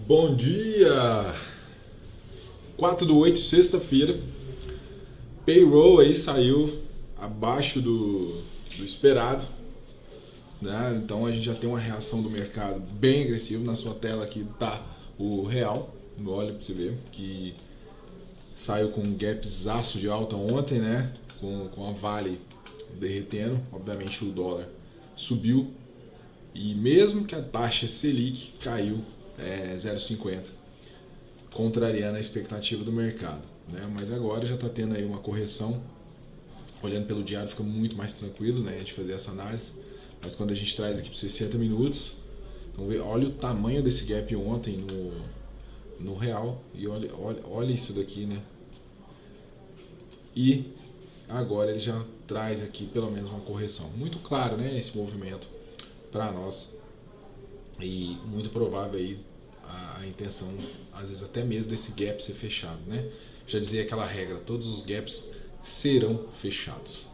Bom dia! 4/8, sexta-feira. Payroll aí saiu abaixo do esperado, né? Então a gente já tem uma reação do mercado bem agressiva. Na sua tela aqui tá o real. Olha para você ver que saiu com um gapzaço de alta ontem, né? Com a Vale derretendo. Obviamente o dólar subiu. E mesmo que a taxa Selic caiu 0,50, contrariando a expectativa do mercado, né? Mas agora já está tendo aí uma correção. Olhando pelo diário fica muito mais tranquilo, né, de fazer essa análise. Mas quando a gente traz aqui para 60 minutos, então olha o tamanho desse gap ontem no real e olha isso daqui, né? E agora ele já traz aqui pelo menos uma correção. Muito claro, né, esse movimento para nós. E muito provável aí a intenção, às vezes até mesmo desse gap ser fechado, né? Já dizia aquela regra, todos os gaps serão fechados.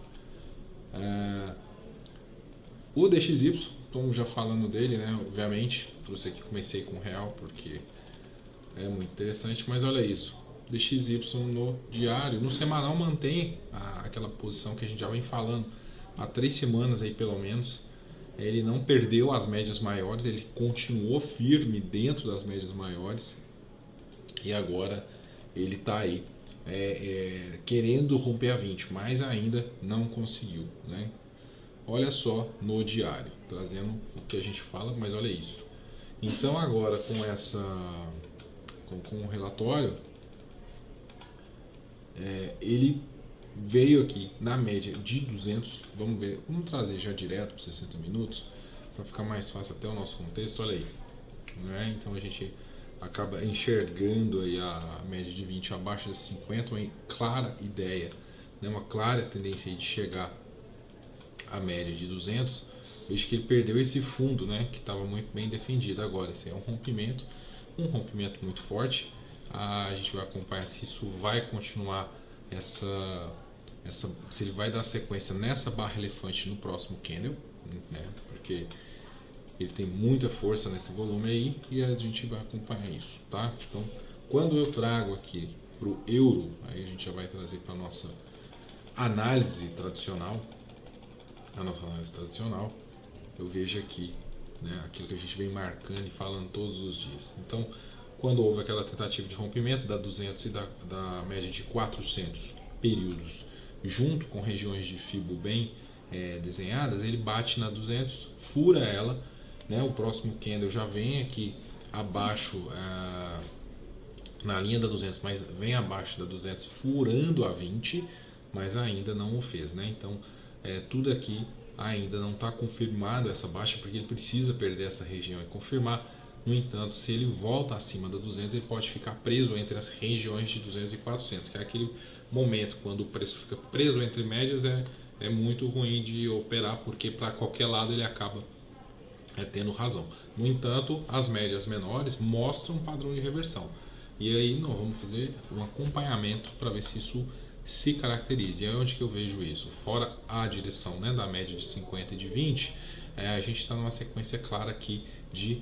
O DXY, estamos já falando dele, né? Obviamente, trouxe aqui, comecei com o real porque é muito interessante, mas olha isso. DXY no diário, no semanal mantém aquela posição que a gente já vem falando há 3 semanas aí pelo menos. Ele não perdeu as médias maiores, ele continuou firme dentro das médias maiores e agora ele está aí querendo romper a 20, mas ainda não conseguiu, né? Olha só no diário, trazendo o que a gente fala, mas olha isso. Então agora com o relatório, ele veio aqui na média de 200, vamos trazer já direto para 60 minutos, para ficar mais fácil até o nosso contexto, olha aí. Né? Então a gente acaba enxergando aí a média de 20 abaixo de 50, uma clara ideia, né? Uma clara tendência aí de chegar à média de 200. Veja que ele perdeu esse fundo, né, que estava muito bem defendido agora. Esse é um rompimento muito forte. A gente vai acompanhar se isso vai continuar se ele vai dar sequência nessa barra elefante no próximo candle, né? Porque ele tem muita força nesse volume aí e a gente vai acompanhar isso, tá? Então, quando eu trago aqui para o euro, aí a gente já vai trazer para a nossa análise tradicional. Eu vejo aqui, né, aquilo que a gente vem marcando e falando todos os dias. Então, quando houve aquela tentativa de rompimento da 200 e da média de 400 períodos, junto com regiões de Fibo bem desenhadas, ele bate na 200, fura ela, né? O próximo candle já vem aqui abaixo, na linha da 200, mas vem abaixo da 200, furando a 20, mas ainda não o fez, né? Então, tudo aqui ainda não está confirmado essa baixa, porque ele precisa perder essa região e confirmar. No entanto, se ele volta acima da 200, ele pode ficar preso entre as regiões de 200 e 400, que é aquele momento quando o preço fica preso entre médias, é muito ruim de operar, porque para qualquer lado ele acaba tendo razão. No entanto, as médias menores mostram um padrão de reversão. E aí nós vamos fazer um acompanhamento para ver se isso se caracteriza. E é onde que eu vejo isso? Fora a direção, né, da média de 50 e de 20, a gente está numa sequência clara aqui de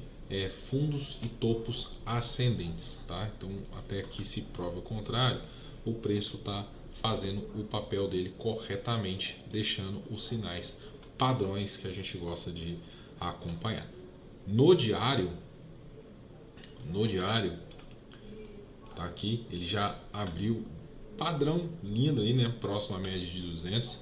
fundos e topos ascendentes, tá? Então, até que se prove o contrário, o preço está fazendo o papel dele corretamente, deixando os sinais padrões que a gente gosta de acompanhar. No diário, tá aqui, ele já abriu padrão lindo aí, né? Próximo à média de 200.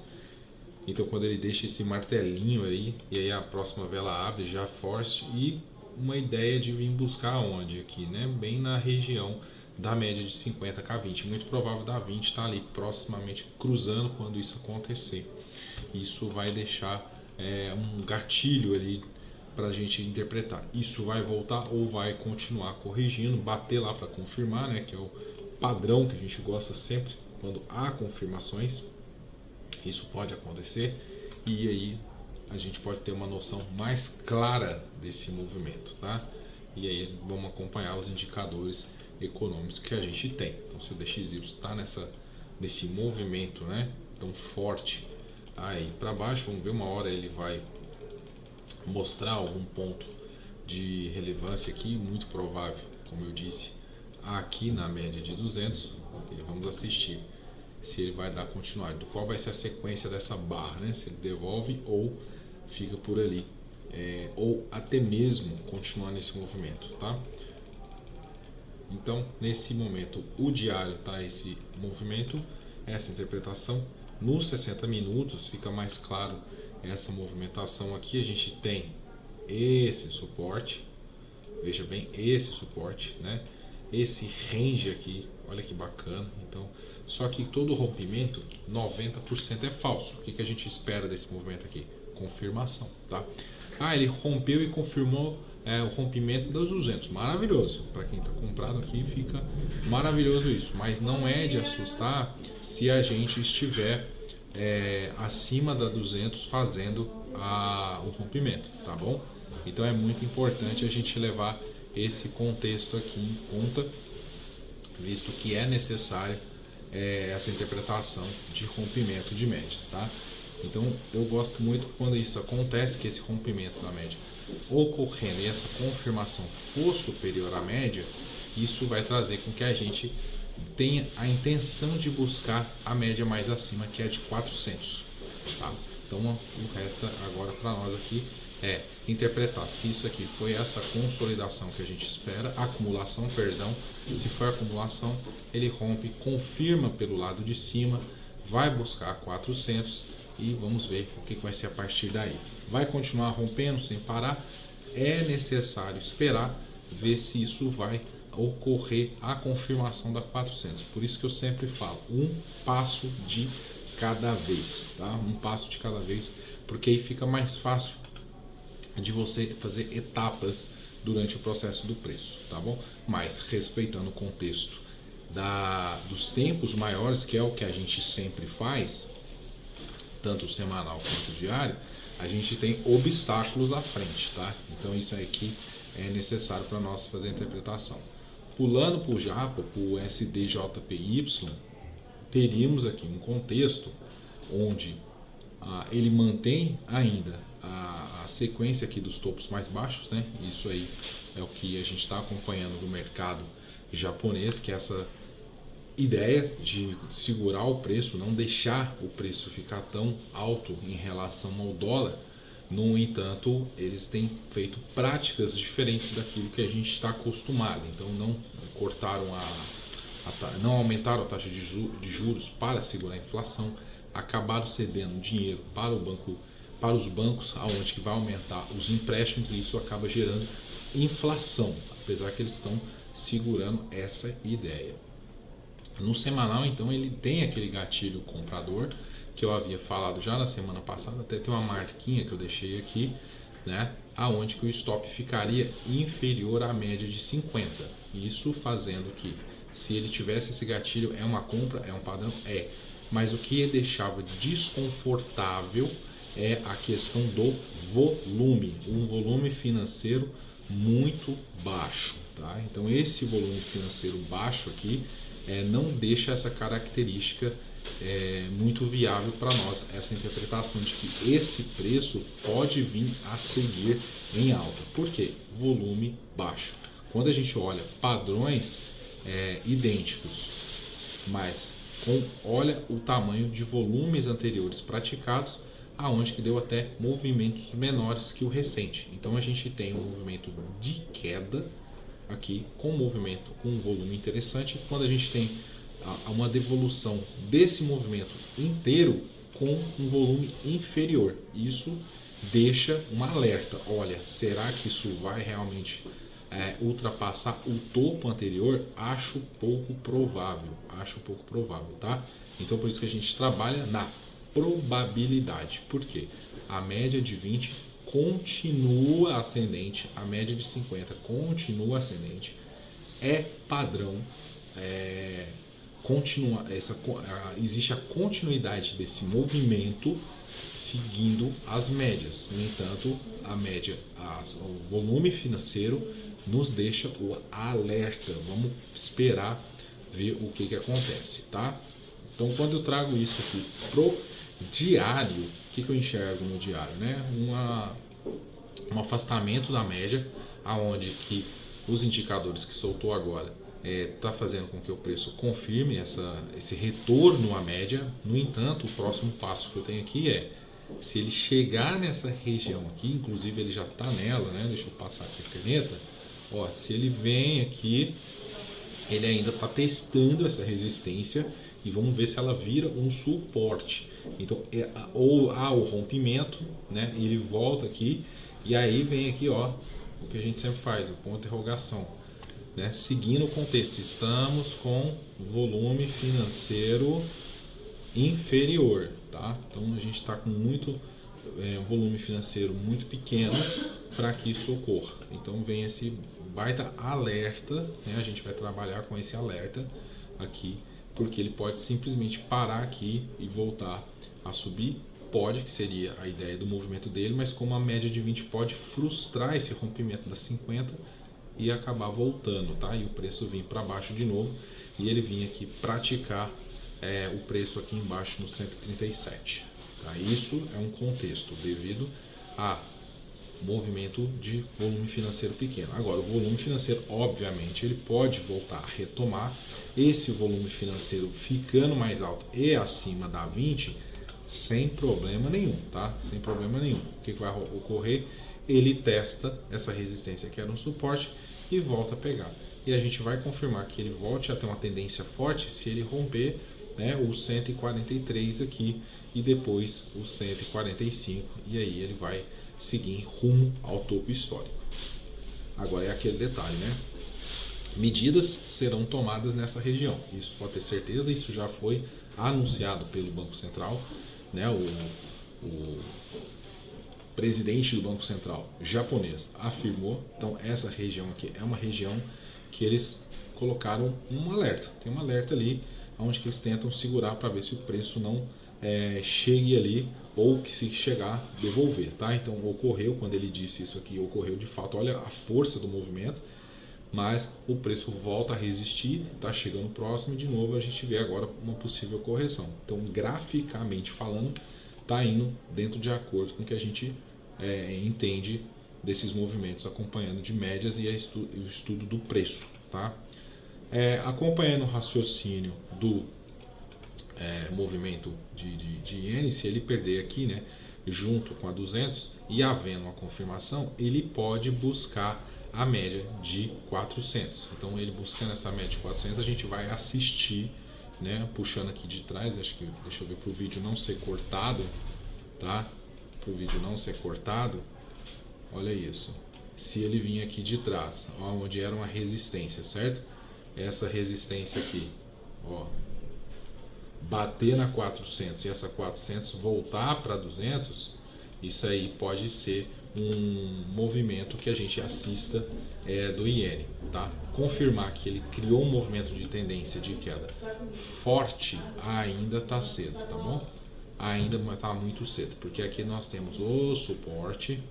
Então, quando ele deixa esse martelinho aí, e aí a próxima vela abre já forte, e uma ideia de vir buscar onde aqui, né? Bem na região da média de 50 k 20. Muito provável da 20 estar ali proximamente cruzando quando isso acontecer. Isso vai deixar um gatilho ali para a gente interpretar. Isso vai voltar ou vai continuar corrigindo, bater lá para confirmar, né? Que é o padrão que a gente gosta sempre quando há confirmações. Isso pode acontecer e aí a gente pode ter uma noção mais clara desse movimento, tá? E aí vamos acompanhar os indicadores econômicos que a gente tem. Então, se o DXY está nesse movimento, né, tão forte aí para baixo, vamos ver, uma hora ele vai mostrar algum ponto de relevância aqui, muito provável como eu disse, aqui na média de 200 e vamos assistir se ele vai dar continuidade, qual vai ser a sequência dessa barra, né? Se ele devolve ou fica por ali, ou até mesmo continuar nesse movimento, tá? Então, nesse momento, o diário tá esse movimento, essa interpretação. Nos 60 minutos fica mais claro essa movimentação aqui. A gente tem esse suporte, veja bem, esse suporte, né? Esse range aqui, olha que bacana. Então, só que todo rompimento, 90% é falso. O que a gente espera desse movimento aqui? Confirmação, tá? Ele rompeu e confirmou o rompimento dos 200. Maravilhoso. Para quem está comprado aqui, fica maravilhoso isso. Mas não é de assustar se a gente estiver acima da 200 fazendo o rompimento, tá bom? Então é muito importante a gente levar esse contexto aqui em conta, visto que é necessário essa interpretação de rompimento de médias, tá? Então eu gosto muito quando isso acontece, que esse rompimento da média ocorrendo e essa confirmação for superior à média, isso vai trazer com que a gente tenha a intenção de buscar a média mais acima, que é de 400, tá? Então o resto agora para nós aqui é interpretar se isso aqui foi essa consolidação que a gente espera, acumulação, perdão. Se foi acumulação, ele rompe, confirma pelo lado de cima, vai buscar 400 e vamos ver o que vai ser a partir daí. Vai continuar rompendo sem parar? É necessário esperar ver se isso vai ocorrer a confirmação da 400. Por isso que eu sempre falo, um passo de cada vez, tá? Um passo de cada vez, porque aí fica mais fácil de você fazer etapas durante o processo do preço, tá bom? Mas respeitando o contexto dos tempos maiores, que é o que a gente sempre faz, tanto o semanal quanto o diário, a gente tem obstáculos à frente, tá? Então isso aqui é necessário para nós fazer a interpretação. Pulando para o JAPA, para o SDJPY, teríamos aqui um contexto onde ele mantém ainda a sequência aqui dos topos mais baixos, né? Isso aí é o que a gente está acompanhando do mercado japonês, que é essa ideia de segurar o preço, não deixar o preço ficar tão alto em relação ao dólar. No entanto, eles têm feito práticas diferentes daquilo que a gente está acostumado. Então, não cortaram não aumentaram a taxa de juros para segurar a inflação, acabaram cedendo dinheiro para os bancos, aonde que vai aumentar os empréstimos e isso acaba gerando inflação, apesar que eles estão segurando essa ideia. No semanal, então, ele tem aquele gatilho comprador que eu havia falado já na semana passada, até tem uma marquinha que eu deixei aqui, né, aonde que o stop ficaria inferior à média de 50. Isso fazendo que, se ele tivesse esse gatilho, é uma compra, é um padrão, mas o que deixava desconfortável é a questão do volume, um volume financeiro muito baixo, tá? Então esse volume financeiro baixo aqui não deixa essa característica muito viável para nós, essa interpretação de que esse preço pode vir a seguir em alta. Por quê? Volume baixo. Quando a gente olha padrões idênticos, mas olha o tamanho de volumes anteriores praticados, aonde que deu até movimentos menores que o recente. Então a gente tem um movimento de queda aqui com um volume interessante. Quando a gente tem uma devolução desse movimento inteiro com um volume inferior, isso deixa um alerta. Olha, será que isso vai realmente ultrapassar o topo anterior? Acho pouco provável, tá? Então por isso que a gente trabalha na probabilidade. Por quê? A média de 20 continua ascendente, a média de 50 continua ascendente, é padrão, existe a continuidade desse movimento seguindo as médias. No entanto, a média, o volume financeiro nos deixa o alerta. Vamos esperar ver o que acontece, tá? Então, quando eu trago isso aqui pro diário, o que eu enxergo no diário, né? Um afastamento da média, aonde que os indicadores que soltou agora está fazendo com que o preço confirme esse retorno à média. No entanto, o próximo passo que eu tenho aqui é, se ele chegar nessa região aqui, inclusive ele já está nela, né? Deixa eu passar aqui a caneta. Ó, se ele vem aqui, ele ainda está testando essa resistência e vamos ver se ela vira um suporte. Então, ou há o rompimento, né? Ele volta aqui e aí vem aqui, ó, o que a gente sempre faz, o ponto de interrogação, né? Seguindo o contexto, estamos com volume financeiro inferior, tá? Então a gente está com muito volume financeiro muito pequeno para que isso ocorra. Então vem esse baita alerta, né? A gente vai trabalhar com esse alerta aqui, porque ele pode simplesmente parar aqui e voltar a subir. Pode, que seria a ideia do movimento dele, mas como a média de 20 pode frustrar esse rompimento das 50 e acabar voltando, tá? E o preço vir para baixo de novo e ele vir aqui praticar o preço aqui embaixo no 137. Tá? Isso é um contexto devido a movimento de volume financeiro pequeno. Agora, o volume financeiro, obviamente, ele pode voltar a retomar. Esse volume financeiro ficando mais alto e acima da 20, sem problema nenhum, tá? Sem problema nenhum. O que vai ocorrer? Ele testa essa resistência que era um suporte e volta a pegar. E a gente vai confirmar que ele volte a ter uma tendência forte se ele romper, né, o 143 aqui e depois o 145, e aí ele vai seguir rumo ao topo histórico. Agora é aquele detalhe, né? Medidas serão tomadas nessa região, isso pode ter certeza, isso já foi anunciado pelo Banco Central, né? O presidente do Banco Central japonês afirmou. Então essa região aqui é uma região que eles colocaram um alerta, tem um alerta ali onde que eles tentam segurar para ver se o preço não chegue ali, ou que se chegar, devolver, tá? Então ocorreu, quando ele disse isso aqui, ocorreu de fato, olha a força do movimento, mas o preço volta a resistir, está chegando próximo e de novo a gente vê agora uma possível correção. Então graficamente falando, está indo dentro de acordo com o que a gente entende desses movimentos, acompanhando de médias e o estudo do preço, tá? Acompanhando o raciocínio do movimento de iene, se ele perder aqui, né, junto com a 200 e havendo uma confirmação, ele pode buscar a média de 400. Então ele buscando essa média de 400, a gente vai assistir, né, puxando aqui de trás, acho que, deixa eu ver para o vídeo não ser cortado, tá? Para o vídeo não ser cortado, olha isso. Se ele vir aqui de trás, onde era uma resistência, certo? Essa resistência aqui, ó, bater na 400 e essa 400 voltar para 200, isso aí pode ser um movimento que a gente assista do iene, tá? Confirmar que ele criou um movimento de tendência de queda forte ainda está cedo, tá bom? Ainda está muito cedo, porque aqui nós temos o suporte,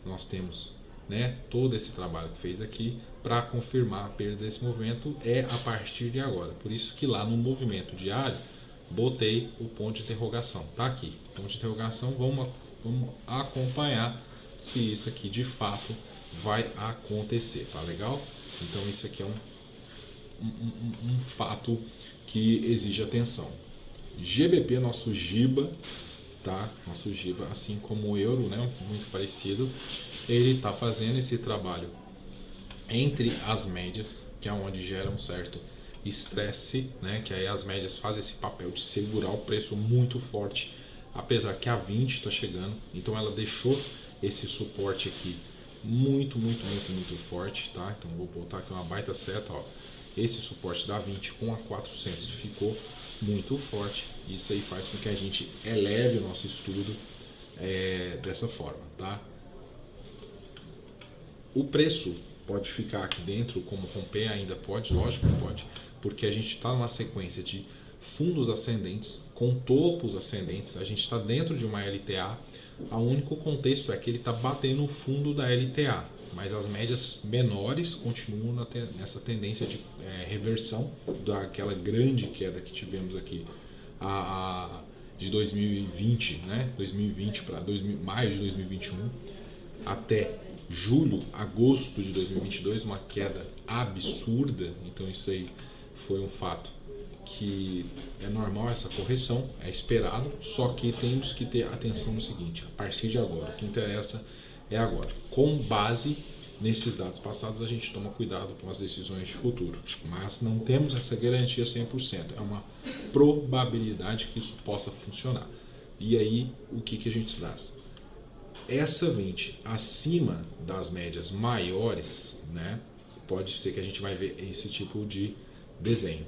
nós temos, né, todo esse trabalho que fez aqui para confirmar a perda desse movimento a partir de agora. Por isso que lá no movimento diário botei o ponto de interrogação, tá aqui, ponto de interrogação. Vamos acompanhar se isso aqui de fato vai acontecer, tá legal? Então isso aqui é um fato que exige atenção. GBP, nosso GIBA, tá? Nosso GIBA, assim como o euro, né? Muito parecido, ele está fazendo esse trabalho entre as médias, que é onde gera um certo estresse, né? Que aí as médias fazem esse papel de segurar o preço muito forte, apesar que a 20 está chegando. Então ela deixou esse suporte aqui muito forte, tá? Então vou botar aqui uma baita seta, ó. Esse suporte da 20 com a 400 ficou muito forte. Isso aí faz com que a gente eleve o nosso estudo dessa forma, tá? O preço pode ficar aqui dentro, como romper ainda pode, lógico que pode, porque a gente está numa sequência de fundos ascendentes com topos ascendentes. A gente está dentro de uma LTA. O único contexto é que ele está batendo o fundo da LTA, mas as médias menores continuam nessa tendência de reversão daquela grande queda que tivemos aqui de 2020, né? 2020 para maio de 2021 até julho, agosto de 2022, uma queda absurda. Então isso aí foi um fato que é normal, essa correção, é esperado, só que temos que ter atenção no seguinte: a partir de agora, o que interessa é agora. Com base nesses dados passados, a gente toma cuidado com as decisões de futuro, mas não temos essa garantia 100%, é uma probabilidade que isso possa funcionar. E aí, o que a gente traz? Essa 20 acima das médias maiores, né, pode ser que a gente vai ver esse tipo de desenho.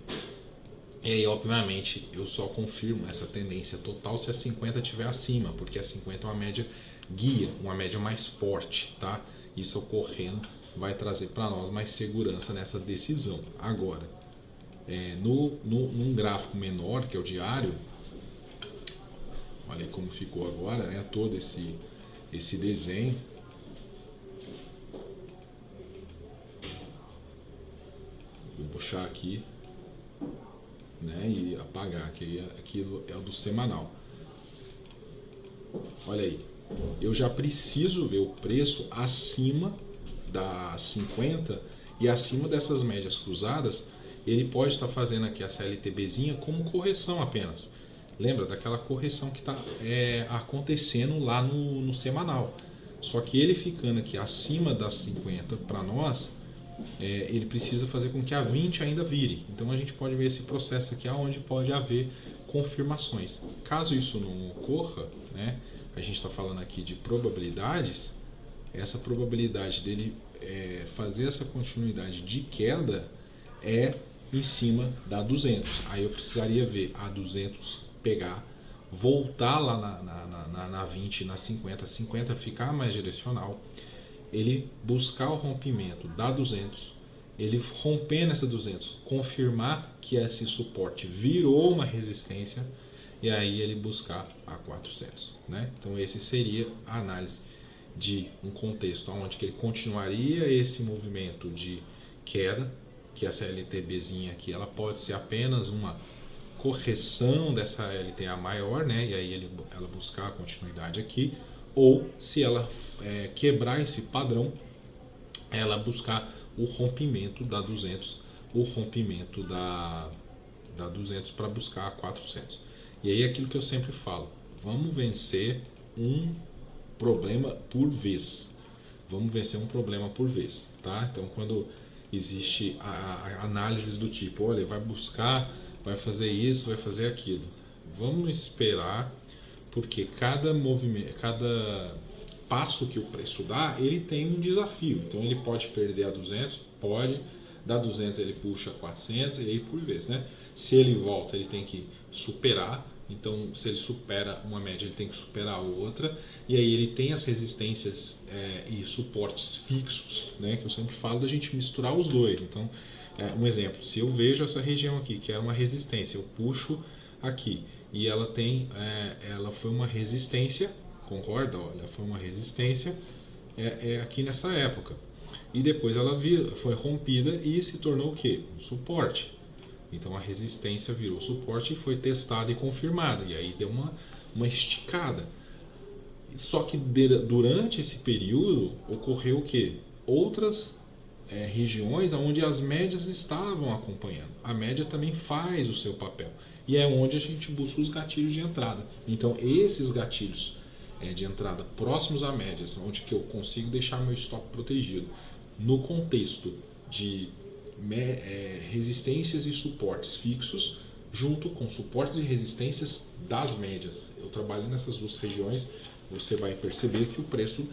E aí, obviamente, eu só confirmo essa tendência total se a 50 estiver acima, porque a 50 é uma média guia, uma média mais forte, tá? Isso ocorrendo vai trazer para nós mais segurança nessa decisão. Agora, num gráfico menor, que é o diário, olha como ficou agora, né? Todo esse desenho. Vou puxar aqui, né, e apagar, que aquilo é o do semanal. Olha aí, eu já preciso ver o preço acima da 50 e acima dessas médias cruzadas. Ele pode estar fazendo aqui essa LTBzinha como correção apenas. Lembra daquela correção que está acontecendo lá no semanal. Só que ele ficando aqui acima das 50 para nós, ele precisa fazer com que a 20 ainda vire. Então a gente pode ver esse processo aqui onde pode haver confirmações. Caso isso não ocorra, né, a gente está falando aqui de probabilidades, essa probabilidade dele fazer essa continuidade de queda é em cima da 200. Aí eu precisaria ver a 200 pegar, voltar lá na 20, na 50, 50 ficar mais direcional, ele buscar o rompimento da 200, ele rompendo essa 200, confirmar que esse suporte virou uma resistência e aí ele buscar a 400, né? Então esse seria a análise de um contexto onde que ele continuaria esse movimento de queda, que essa LTBzinha aqui ela pode ser apenas uma correção dessa LTA maior, né? E aí ela buscar a continuidade aqui, ou se ela quebrar esse padrão, ela buscar o rompimento da 200, o rompimento da 200 para buscar a 400. E aí aquilo que eu sempre falo, vamos vencer um problema por vez. Vamos vencer um problema por vez, tá? Então quando existe a análise do tipo, olha, vai buscar, vai fazer isso, vai fazer aquilo. Vamos esperar, porque cada movimento, cada passo que o preço dá, ele tem um desafio. Então ele pode perder a 200, pode, da 200 ele puxa a 400 e aí por vez, né? Se ele volta, ele tem que superar. Então, se ele supera uma média, ele tem que superar a outra. E aí ele tem as resistências e suportes fixos, né? Que eu sempre falo da gente misturar os dois. Então, um exemplo, se eu vejo essa região aqui, que é uma resistência, eu puxo aqui e ela tem, ela foi uma resistência, concorda? Olha, foi uma resistência aqui nessa época. E depois ela foi rompida e se tornou o quê? Um suporte. Então a resistência virou suporte e foi testada e confirmada. E aí deu uma esticada. Só que durante esse período ocorreu o quê? Outras regiões onde as médias estavam acompanhando. A média também faz o seu papel. E é onde a gente busca os gatilhos de entrada. Então esses gatilhos de entrada próximos a médias, onde que eu consigo deixar meu stop protegido, no contexto de resistências e suportes fixos, junto com suportes e resistências das médias. Eu trabalho nessas duas regiões, você vai perceber que o preço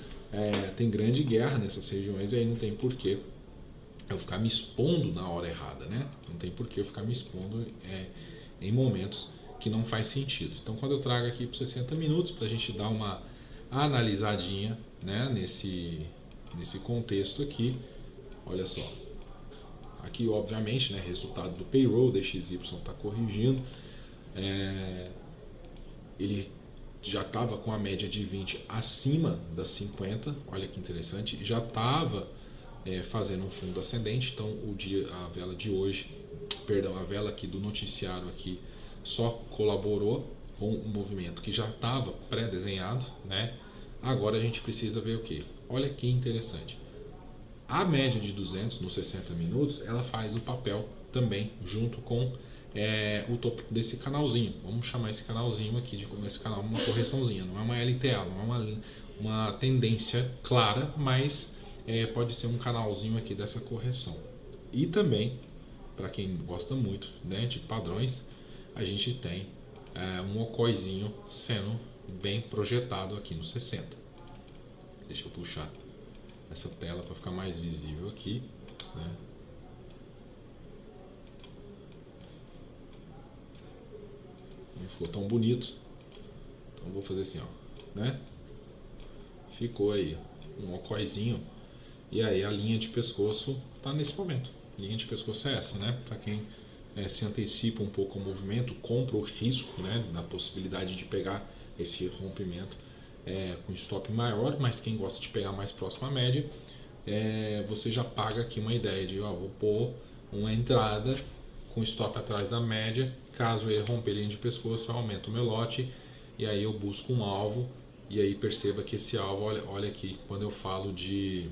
tem grande guerra nessas regiões, e aí não tem porquê eu ficar me expondo na hora errada, né? Não tem porquê eu ficar me expondo em momentos que não faz sentido. Então, quando eu trago aqui para 60 minutos, para a gente dar uma analisadinha, né, nesse contexto aqui, olha só. Aqui, obviamente, né, resultado do payroll, DXY está corrigindo. Ele já estava com a média de 20 acima das 50, olha que interessante, já estava fazendo um fundo ascendente. Então a vela de hoje, a vela aqui do noticiário aqui só colaborou com um movimento que já estava pré-desenhado, né? Agora a gente precisa ver o que? Olha que interessante. A média de 200 nos 60 minutos, ela faz o papel também junto com o topo desse canalzinho. Vamos chamar esse canalzinho aqui, esse canal uma correçãozinha. Não é uma LTA, não é uma tendência clara, mas pode ser um canalzinho aqui dessa correção. E também, para quem gosta muito, né, de padrões, a gente tem um okóizinho sendo bem projetado aqui no 60. Deixa eu puxar essa tela para ficar mais visível aqui, né? Não ficou tão bonito, então vou fazer assim, ó, né? Ficou aí um okóizinho, e aí a linha de pescoço tá nesse momento. A linha de pescoço é essa, né? Para quem se antecipa um pouco ao movimento, compra o risco, né, da possibilidade de pegar esse rompimento com stop maior, mas quem gosta de pegar mais próximo à média, você já paga aqui uma ideia de vou pôr uma entrada com stop atrás da média, caso ele romper a linha de pescoço, eu aumento o meu lote e aí eu busco um alvo, e aí perceba que esse alvo, olha aqui, quando eu falo de,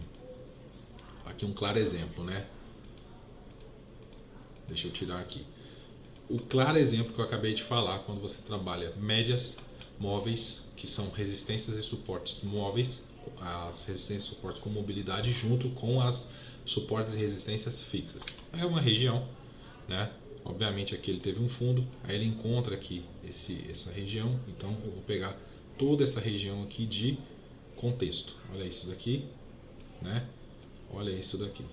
aqui um claro exemplo, né? Deixa eu tirar aqui. O claro exemplo que eu acabei de falar, quando você trabalha médias móveis, que são resistências e suportes móveis, as resistências e suportes com mobilidade junto com as suportes e resistências fixas. É uma região, né? Obviamente aqui ele teve um fundo, aí ele encontra aqui essa região, então eu vou pegar toda essa região aqui de contexto. Olha isso daqui, né? Olha isso daqui.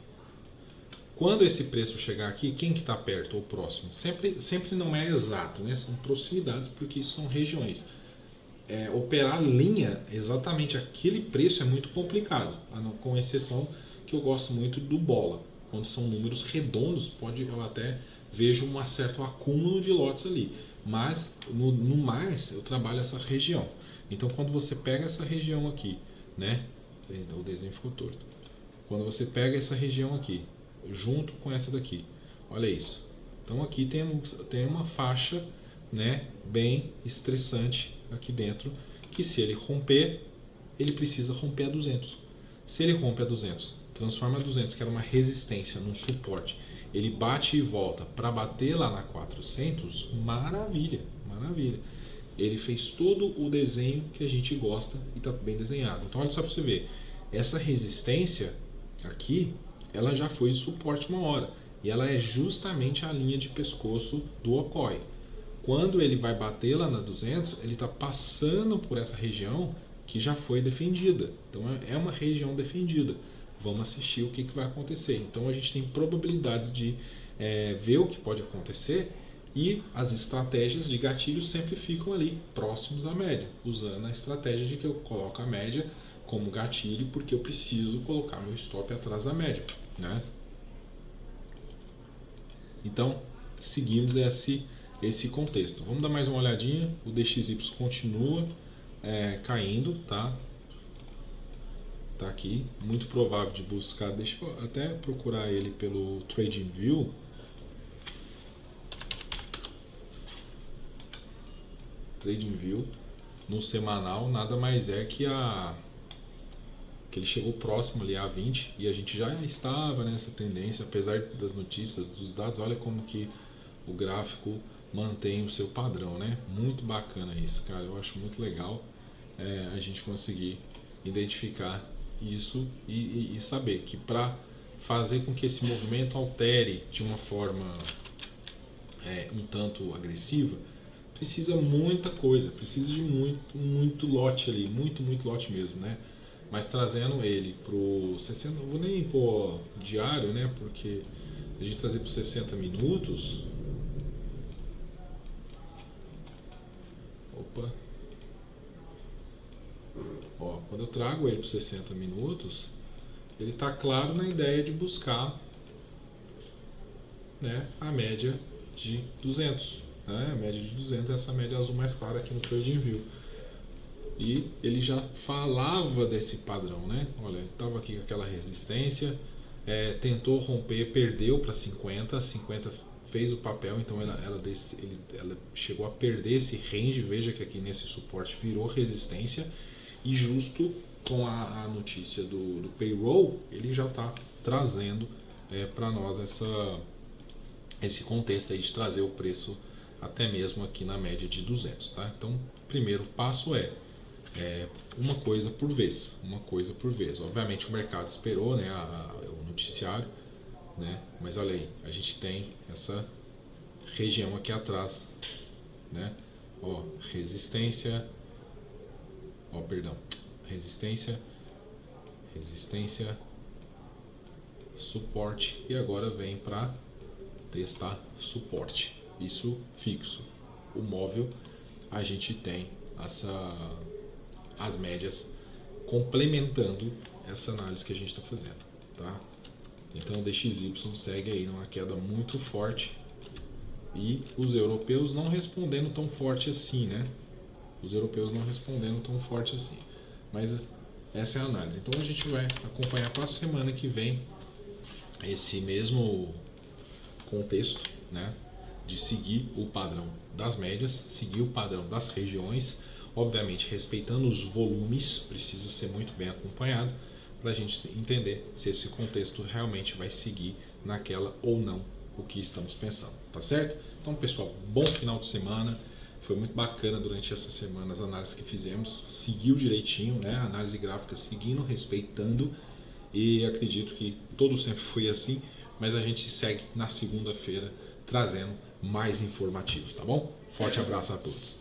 Quando esse preço chegar aqui, quem que está perto ou próximo? Sempre não é exato, né? São proximidades, porque isso são regiões. Operar linha, exatamente aquele preço é muito complicado, com exceção que eu gosto muito do bola. Quando são números redondos, eu até vejo um certo acúmulo de lotes ali. Mas, no mais, eu trabalho essa região. Então, quando você pega essa região aqui, né? O desenho ficou torto. Quando você pega essa região aqui, junto com essa daqui, olha isso. Então, aqui tem uma faixa, né, bem estressante aqui dentro, que se ele romper, ele precisa romper a 200. Se ele rompe a 200, transforma a 200, que era uma resistência, num suporte, ele bate e volta para bater lá na 400, maravilha, maravilha. Ele fez todo o desenho que a gente gosta e está bem desenhado. Então olha só para você ver, essa resistência aqui, ela já foi suporte uma hora, e ela é justamente a linha de pescoço do okói. Quando ele vai bater lá na 200, ele está passando por essa região que já foi defendida. Então é uma região defendida. Vamos assistir o que vai acontecer. Então a gente tem probabilidades de ver o que pode acontecer, e as estratégias de gatilho sempre ficam ali próximos à média, usando a estratégia de que eu coloco a média como gatilho porque eu preciso colocar meu stop atrás da média, né? Então seguimos esse contexto. Vamos dar mais uma olhadinha. O DXY continua caindo, tá? Tá aqui, muito provável de buscar. Deixa eu até procurar ele pelo TradingView. TradingView no semanal nada mais é que que ele chegou próximo ali a 20, e a gente já estava nessa tendência, apesar das notícias, dos dados. Olha como que o gráfico mantém o seu padrão, né? Muito bacana isso, cara. Eu acho muito legal a gente conseguir identificar isso e saber que para fazer com que esse movimento altere de uma forma um tanto agressiva, precisa muita coisa, precisa de muito lote ali, muito lote mesmo, né? Mas trazendo ele pro 60, não vou nem pôr diário, né? Porque a gente trazer para 60 minutos. Opa! Ó, quando eu trago ele para 60 minutos, ele está claro na ideia de buscar, né, a média de 200. Né? A média de 200 é essa média azul mais clara aqui no TradingView. E ele já falava desse padrão, né? Olha, estava aqui com aquela resistência, tentou romper, perdeu para 50, 50 fez o papel, então ela chegou a perder esse range. Veja que aqui nesse suporte virou resistência, e justo com a notícia do payroll, ele já está trazendo para nós esse contexto aí de trazer o preço até mesmo aqui na média de 200, tá? Então, o primeiro passo é uma coisa por vez, uma coisa por vez. Obviamente o mercado esperou, né, o noticiário, né? Mas olha aí, a gente tem essa região aqui atrás, né? Ó, resistência, ó, perdão, resistência, suporte, e agora vem para testar suporte. Isso fixo. O móvel, a gente tem as médias complementando essa análise que a gente está fazendo, tá? Então o DXY segue aí numa queda muito forte e os europeus não respondendo tão forte assim, né? Os europeus não respondendo tão forte assim. Mas essa é a análise. Então a gente vai acompanhar para a semana que vem esse mesmo contexto, né? De seguir o padrão das médias, seguir o padrão das regiões, obviamente respeitando os volumes, precisa ser muito bem acompanhado para a gente entender se esse contexto realmente vai seguir naquela ou não o que estamos pensando, tá certo? Então, pessoal, bom final de semana. Foi muito bacana durante essa semana as análises que fizemos, seguiu direitinho, né? A análise gráfica seguindo, respeitando, e acredito que todo sempre foi assim, mas a gente segue na segunda-feira trazendo mais informativos, tá bom? Forte abraço a todos.